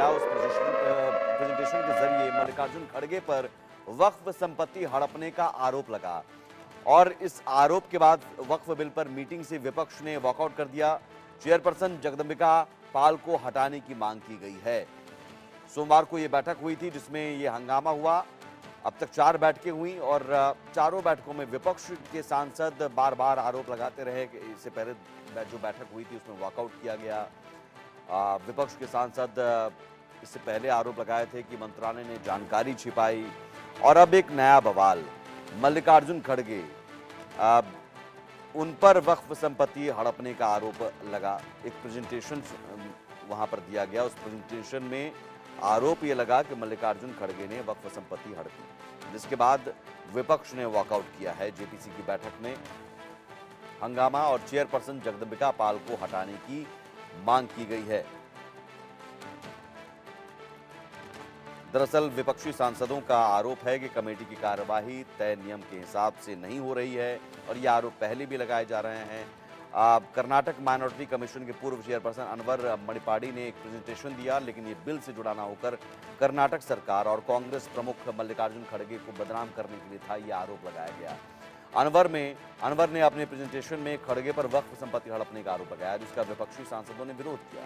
उस प्रेजेंटेशन के जरिए मल्लिकार्जुन खड़गे पर वक्फ संपत्ति हड़पने का आरोप लगा और इस आरोप के बाद वक्फ बिल पर मीटिंग से विपक्ष ने वॉकआउट कर दिया। चेयरपर्सन जगदंबिका पाल को हटाने की मांग की गई है। सोमवार को यह बैठक हुई थी जिसमें यह हंगामा हुआ। अब तक 4 बैठकें हुई और चारों बैठकों में विपक्ष के सांसद बार बार आरोप लगाते रहे। इससे पहले जो बैठक हुई थी उसमें वॉकआउट किया गया। विपक्ष के सांसद इससे पहले आरोप लगाए थे कि मंत्रालय ने जानकारी छिपाई और अब एक नया बवाल मल्लिकार्जुन खड़गे उन पर वक्फ संपत्ति हड़पने का आरोप लगा। एक प्रेजेंटेशन वहां पर दिया गया, उस प्रेजेंटेशन में आरोप यह लगा कि मल्लिकार्जुन खड़गे ने वक्फ संपत्ति हड़पी, जिसके बाद विपक्ष ने वॉकआउट किया है। जेपीसी की बैठक में हंगामा और चेयरपर्सन जगदंबिका पाल को हटाने की मांग की गई है। दरअसल विपक्षी सांसदों का आरोप है कि कमेटी की कार्यवाही तय नियम के हिसाब से नहीं हो रही है और ये आरोप पहले भी लगाए जा रहे हैं। कर्नाटक माइनॉरिटी कमीशन के पूर्व चेयरपर्सन अनवर मणिपाड़ी ने एक प्रेजेंटेशन दिया, लेकिन ये बिल से जुड़ा ना होकर कर्नाटक सरकार और कांग्रेस प्रमुख मल्लिकार्जुन खड़गे को बदनाम करने के लिए था, यह आरोप लगाया गया। अनवर ने अपने प्रेजेंटेशन में खड़गे पर वक्फ संपत्ति हड़पने का आरोप लगाया, जिसका विपक्षी सांसदों ने विरोध किया।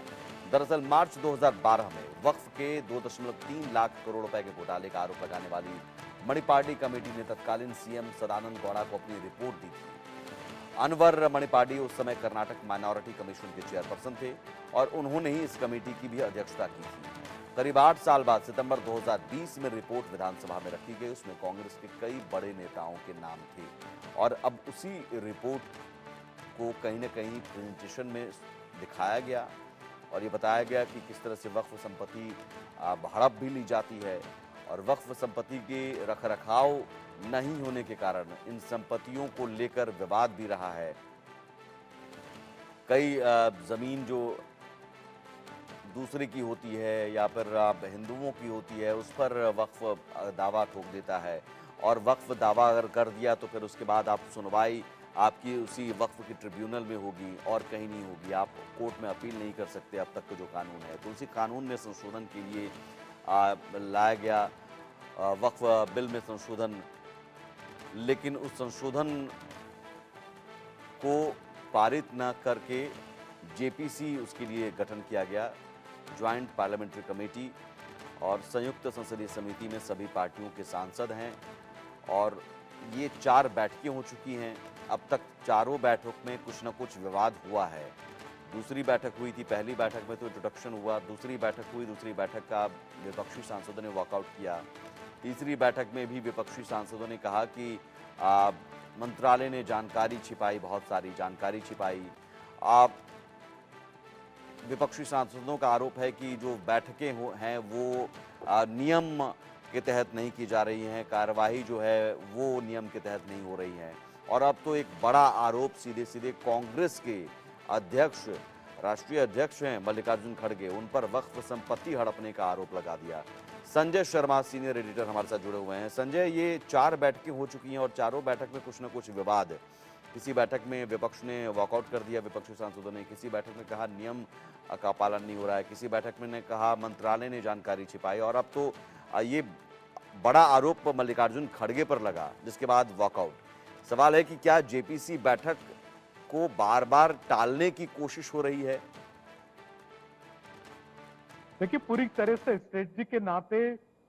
दरअसल मार्च 2012 में वक्फ के 2.3 लाख करोड़ रुपए के घोटाले का आरोप लगाने वाली मणिपाड़ी कमेटी ने तत्कालीन सीएम सदानंद गौड़ा को अपनी रिपोर्ट दी थी। अनवर मणिपाड़ी उस समय कर्नाटक माइनॉरिटी कमीशन के चेयरपर्सन थे और उन्होंने ही इस कमेटी की भी अध्यक्षता की थी। करीब 8 साल बाद सितंबर 2020 में रिपोर्ट विधानसभा में रखी गई। उसमें कांग्रेस के कई बड़े नेताओं के नाम थे और अब उसी रिपोर्ट को कहीं न कहीं प्रेजेंटेशन में दिखाया गया और ये बताया गया कि किस तरह से वक्फ संपत्ति हड़प भी ली जाती है और वक्फ संपत्ति के रखरखाव नहीं होने के कारण इन संपत्तियों को लेकर विवाद भी रहा है। कई जमीन जो दूसरे की होती है या फिर हिंदुओं की होती है उस पर वक्फ दावा ठोक देता है और वक्फ दावा अगर कर दिया तो फिर उसके बाद आप सुनवाई आपकी उसी वक्फ की ट्रिब्यूनल में होगी और कहीं नहीं होगी। आप कोर्ट में अपील नहीं कर सकते अब तक का जो कानून है। तो उसी कानून में संशोधन के लिए लाया गया वक्फ बिल में संशोधन, लेकिन उस संशोधन को पारित न करके जेपीसी उसके लिए गठन किया गया, ज्वाइंट पार्लियामेंट्री कमेटी, और संयुक्त संसदीय समिति में सभी पार्टियों के सांसद हैं और ये 4 बैठकें हो चुकी हैं। अब तक चारों बैठक में कुछ न कुछ विवाद हुआ है। दूसरी बैठक हुई थी, पहली बैठक में तो इंट्रोडक्शन हुआ, दूसरी बैठक हुई, दूसरी बैठक का विपक्षी सांसदों ने वॉकआउट किया। तीसरी बैठक में भी विपक्षी सांसदों ने कहा कि मंत्रालय ने जानकारी छिपाई, बहुत सारी जानकारी छिपाई। विपक्षी सांसदों का आरोप है कि जो बैठकें हैं वो नियम के तहत नहीं की जा रही हैं, कार्यवाही जो है वो नियम के तहत नहीं हो रही है। और अब तो एक बड़ा आरोप सीधे सीधे कांग्रेस के अध्यक्ष, राष्ट्रीय अध्यक्ष हैं मल्लिकार्जुन खड़गे, उन पर वक्फ संपत्ति हड़पने का आरोप लगा दिया। संजय शर्मा सीनियर एडिटर हमारे साथ जुड़े हुए हैं। संजय, ये 4 बैठकें हो चुकी हैं और चारों बैठक में कुछ न कुछ विवाद। किसी बैठक में विपक्ष ने वॉकआउट कर दिया, विपक्षी सांसदों ने, किसी बैठक में कहा नियम का पालन नहीं हो रहा है, किसी बैठक में ने कहा मंत्रालय ने जानकारी छिपाई और अब तो ये बड़ा आरोप मल्लिकार्जुन खड़गे पर लगा, जिसके बाद वॉकआउट। सवाल है कि क्या जेपीसी बैठक को बार बार टालने की कोशिश हो रही है? देखिए, पूरी तरह से स्ट्रेटजी के नाते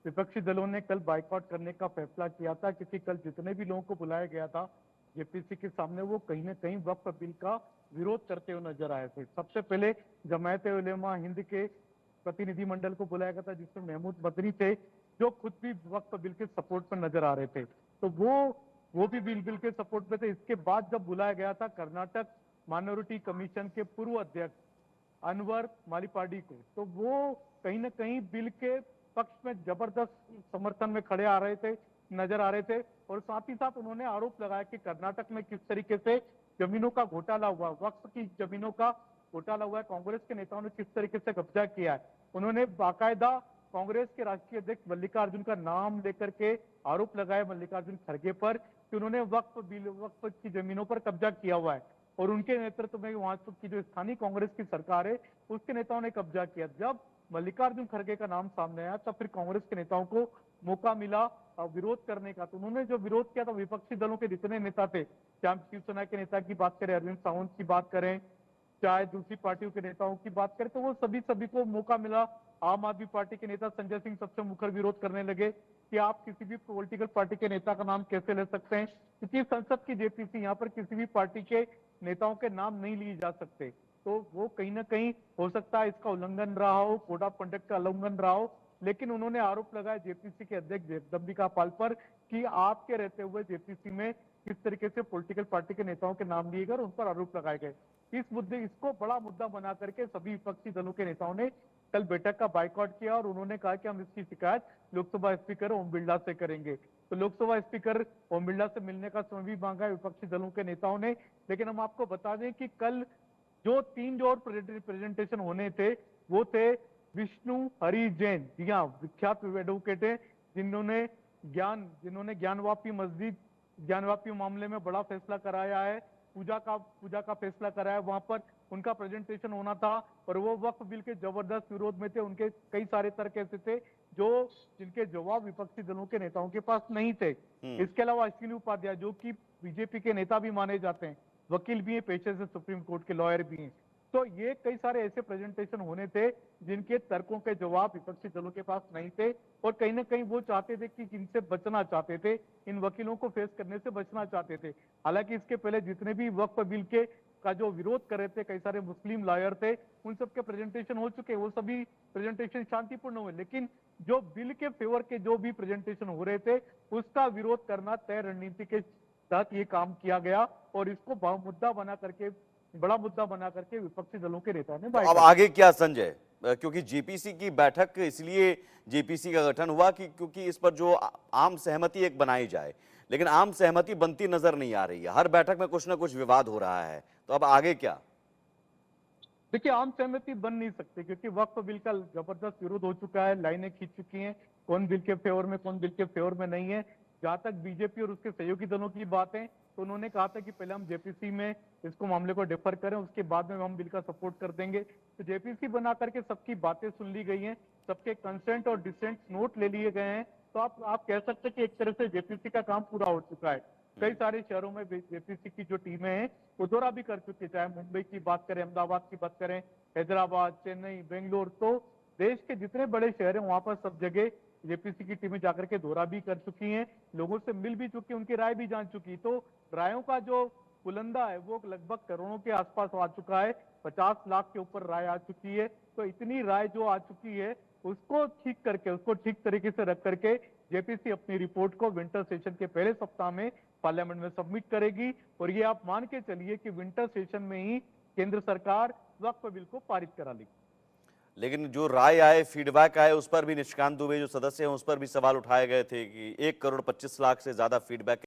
विपक्षी दलों ने कल बाइकआउट करने का फैसला किया था, क्योंकि कल जितने भी लोगों को बुलाया गया था जेपीसी के सामने वो कहीं ना कहीं वक्फ बिल का विरोध करते हुए नजर आए थे। सबसे पहले जमायत उलेमा हिंद के प्रतिनिधिमंडल को बुलाया गया था, जिसमें महमूद मदनी थे, जो खुद भी वक्फ बिल के सपोर्ट पर नजर आ रहे थे। तो वो भी बिल के सपोर्ट में थे। इसके बाद जब बुलाया गया था कर्नाटक माइनॉरिटी कमीशन के पूर्व अध्यक्ष अनवर मणिपाड़ी को, तो वो कहीं ना कहीं बिल के पक्ष में जबरदस्त समर्थन में खड़े नजर आ रहे थे और साथ ही साथ उन्होंने आरोप लगाया कि कर्नाटक में किस तरीके से जमीनों का घोटाला हुआ, वक्फ की जमीनों का घोटाला हुआ है, कांग्रेस के नेताओं ने किस तरीके से कब्जा किया है। उन्होंने बाकायदा कांग्रेस के राष्ट्रीय अध्यक्ष मल्लिकार्जुन का नाम लेकर के आरोप लगाया मल्लिकार्जुन खड़गे पर कि उन्होंने वक्फ की जमीनों पर कब्जा किया हुआ है और उनके नेतृत्व में वहां की जो स्थानीय कांग्रेस की सरकार है उसके नेताओं ने कब्जा किया। जब मल्लिकार्जुन खड़गे का नाम सामने आया तब फिर कांग्रेस के नेताओं को मौका मिला विरोध करने का। तो उन्होंने जो विरोध किया था, विपक्षी दलों के जितने नेता थे, चाहे शिवसेना के नेता की बात करें, अरविंद सावंत की बात करें, चाहे दूसरी पार्टियों के नेताओं की बात करें, तो वो सभी को मौका मिला। आम आदमी पार्टी के नेता संजय सिंह सबसे मुखर विरोध करने लगे कि आप किसी भी पॉलिटिकल पार्टी के नेता का नाम कैसे ले सकते हैं, क्योंकि संसद की जेपीसी, यहाँ पर किसी भी पार्टी के नेताओं के नाम नहीं लिए जा सकते। तो वो कहीं ना कहीं हो सकता है इसका उल्लंघन रहा हो, कोड ऑफ कंडक्ट का उल्लंघन रहा हो, लेकिन उन्होंने आरोप लगाया जेपीसी के अध्यक्ष जगदम्बिका पाल पर कि आपके रहते हुए जेपीसी में किस तरीके से पॉलिटिकल पार्टी के नेताओं के नाम लिए गए और उन पर आरोप लगाए गए। इसको बड़ा मुद्दा बना करके सभी विपक्षी दलों के नेताओं ने कल बैठक का बायकॉट किया और उन्होंने कहा कि हम इसकी शिकायत लोकसभा स्पीकर ओम बिरला से करेंगे। तो लोकसभा स्पीकर ओम बिरला से मिलने का समय भी मांगा है विपक्षी दलों के नेताओं ने। लेकिन हम आपको बता दें कि कल जो तीन जो और प्रेजेंटेशन होने थे, वो थे विष्णु हरि जैन, जी हाँ, विख्यात एडवोकेट है, जिन्होंने ज्ञानवापी मस्जिद, ज्ञानवापी मामले में बड़ा फैसला कराया है, पूजा का फैसला कराया, वहां पर उनका प्रेजेंटेशन होना था और वो वक्फ बिल के जबरदस्त विरोध में थे। उनके कई सारे तर्क ऐसे थे जो जिनके जवाब विपक्षी दलों के नेताओं के पास नहीं थे। इसके अलावा अश्विनी उपाध्याय, जो कि बीजेपी के नेता भी माने जाते हैं, वकील भी हैं, पेशे से सुप्रीम कोर्ट के लॉयर भी हैं, तो ये कई सारे ऐसे प्रेजेंटेशन होने थे जिनके तर्कों के जवाब विपक्षी दलों के पास नहीं थे और कहीं ना कहीं वो चाहते थे कि जिनसे बचना चाहते थे, इन वकीलों को फेस करने से बचना चाहते थे। हालांकि इसके पहले जितने भी वक्फ बिल के का जो विरोध कर रहे थे, कई सारे मुस्लिम लॉयर थे, उन सबके प्रेजेंटेशन हो चुके, वो सभी प्रेजेंटेशन शांतिपूर्ण हुए, लेकिन जो बिल के फेवर के जो भी प्रेजेंटेशन हो रहे थे, उसका विरोध करना तय रणनीति के तहत ये काम किया गया और इसको मुद्दा बना करके, बड़ा मुद्दा बना करके विपक्षी दलों के नेताओं ने तो अब बाइकाट। आगे क्या संजय? क्योंकि जेपीसी की बैठक इसलिए जेपीसी का गठन हुआ कि क्योंकि इस पर जो आम सहमति एक बनाई जाए, लेकिन आम सहमति बनती नजर नहीं आ रही है। हर बैठक में कुछ ना कुछ विवाद हो रहा है, तो अब आगे क्या? देखिए, आम सहमति बन नहीं सकती क्योंकि वक्फ बिल का जबरदस्त विरोध हो चुका है, लाइनें खींच चुकी हैं, कौन बिल के फेवर में, कौन बिल के फेवर में नहीं है। जहां तक बीजेपी और उसके सहयोगी दलों की बात है, तो उन्होंने कहा था कि पहले हम जेपीसी में इसको मामले को डिफर करें, उसके बाद में हम बिल का सपोर्ट कर देंगे। तो जेपीसी बना करके सबकी बातें सुन ली गई हैं, सबके कंसेंट और डिसेंट नोट ले लिए गए हैं। तो आप कह सकते हैं कि एक तरह से जेपीसी का काम पूरा हो चुका है। कई सारे शहरों में जेपीसी की जो टीमें हैं वो दौरा भी कर चुकी है, चाहे मुंबई की बात करें, अहमदाबाद की बात करें, हैदराबाद, चेन्नई, बेंगलोर, तो देश के जितने बड़े शहर हैं वहां पर सब जगह जेपीसी की टीमें जाकर के दौरा भी कर चुकी हैं, लोगों से मिल भी चुकी, उनकी राय भी जान चुकी। तो रायों का जो बुलंदा है वो लगभग करोड़ों के आसपास आ चुका है, 50 लाख के ऊपर राय आ चुकी है। तो इतनी राय जो आ चुकी है उसको ठीक करके, उसको ठीक तरीके से रख करके जेपीसी अपनी रिपोर्ट को विंटर सेशन के पहले सप्ताह में पार्लियामेंट में सबमिट करेगी और ये आप मान के चलिए कि विंटर सेशन में ही केंद्र सरकार वक्फ बिल को पारित करा लेगी। लेकिन जो राय आए, फीडबैक आए, उस पर भी निशिकांत दुबे जो सदस्य हैं उस पर भी सवाल उठाए गए थे कि 1 करोड़ 25 लाख से ज्यादा फीडबैक